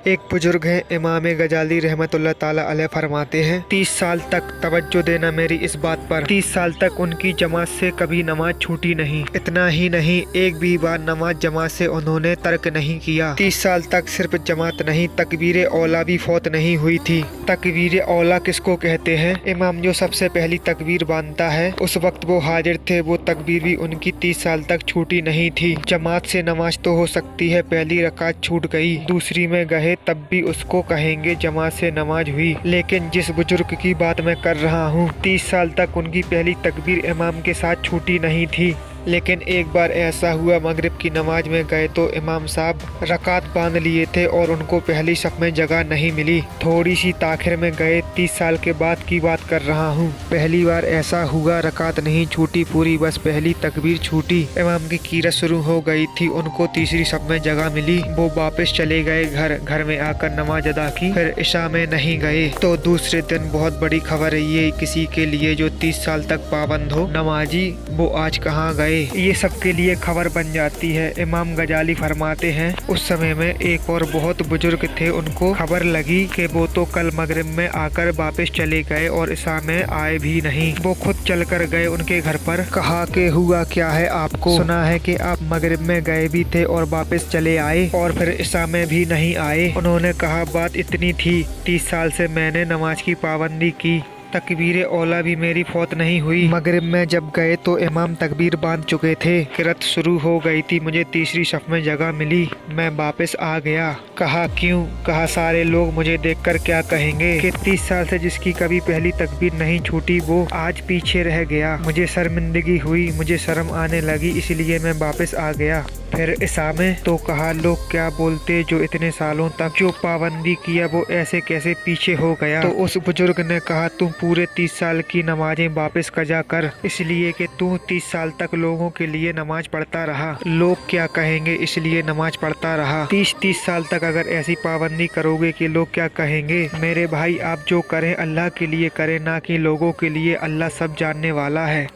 एक बुजुर्ग है इमाम गजाली रहमतुल्लाह ताला अलैह फरमाते हैं 30 साल तक तवज्जो देना मेरी इस बात पर, 30 साल तक उनकी जमात से कभी नमाज छूटी नहीं। इतना ही नहीं, एक भी बार नमाज जमात से उन्होंने तर्क नहीं किया। 30 साल तक सिर्फ जमात नहीं, तकबीर औला भी फौत नहीं हुई थी। तकबीर औला किसको कहते हैं? इमाम जो सबसे पहली तकबीर बांधता है, उस वक्त वो हाजिर थे, वो तकबीर भी उनकी 30 साल तक छूटी नहीं थी। जमात से नमाज तो हो सकती है, पहली रकात छूट गई, दूसरी में गए तब भी उसको कहेंगे जमात से नमाज हुई। लेकिन जिस बुजुर्ग की बात मैं कर रहा हूँ, 30 साल तक उनकी पहली तकबीर इमाम के साथ छूटी नहीं थी। लेकिन एक बार ऐसा हुआ, मगरिब की नमाज में गए तो इमाम साहब रकात बांध लिए थे और उनको पहली सफ में जगह नहीं मिली। थोड़ी सी ताखिर में गए, 30 साल के बाद की बात कर रहा हूँ। पहली बार ऐसा हुआ, रकात नहीं छूटी पूरी, बस पहली तकबीर छूटी। इमाम की कीरत शुरू हो गई थी, उनको तीसरी सफ में जगह मिली। वो वापस चले गए घर में आकर नमाज अदा की, फिर इशा में नहीं गए। तो दूसरे दिन बहुत बड़ी खबर है ये किसी के लिए जो 30 साल तक पाबंद हो नमाजी, वो आज कहाँ गए, ये सबके लिए खबर बन जाती है। इमाम गजाली फरमाते हैं उस समय में एक और बहुत बुजुर्ग थे, उनको खबर लगी कि वो तो कल मगरिब में आकर वापस चले गए और इशा में आए भी नहीं। वो खुद चलकर गए उनके घर पर, कहा कि हुआ क्या है आपको, सुना है कि आप मगरिब में गए भी थे और वापस चले आए और फिर इशा में भी नहीं आए। उन्होंने कहा बात इतनी थी, 30 साल से मैंने नमाज की पाबंदी की, तकबीर औला भी मेरी फौत नहीं हुई। मगरिब में जब गए तो इमाम तकबीर बांध चुके थे, किरत शुरू हो गई थी, मुझे तीसरी सफ में जगह मिली, मैं वापस आ गया। कहा क्यों? कहा सारे लोग मुझे देखकर क्या कहेंगे कि 30 साल से जिसकी कभी पहली तकबीर नहीं छूटी वो आज पीछे रह गया। मुझे शर्मिंदगी हुई, मुझे शर्म आने लगी, इसलिए मैं वापस आ गया। फिर इशा में तो कहा लोग क्या बोलते, जो इतने सालों तक जो पाबंदी किया वो ऐसे कैसे पीछे हो गया। तो उस बुजुर्ग ने कहा तुम पूरे 30 साल की नमाजें वापस कजा कर, इसलिए कि तू 30 साल तक लोगों के लिए नमाज पढ़ता रहा, लोग क्या कहेंगे इसलिए नमाज पढ़ता रहा। 30 साल तक अगर ऐसी पाबंदी करोगे कि लोग क्या कहेंगे, मेरे भाई आप जो करें अल्लाह के लिए करें, ना कि लोगों के लिए, अल्लाह सब जानने वाला है।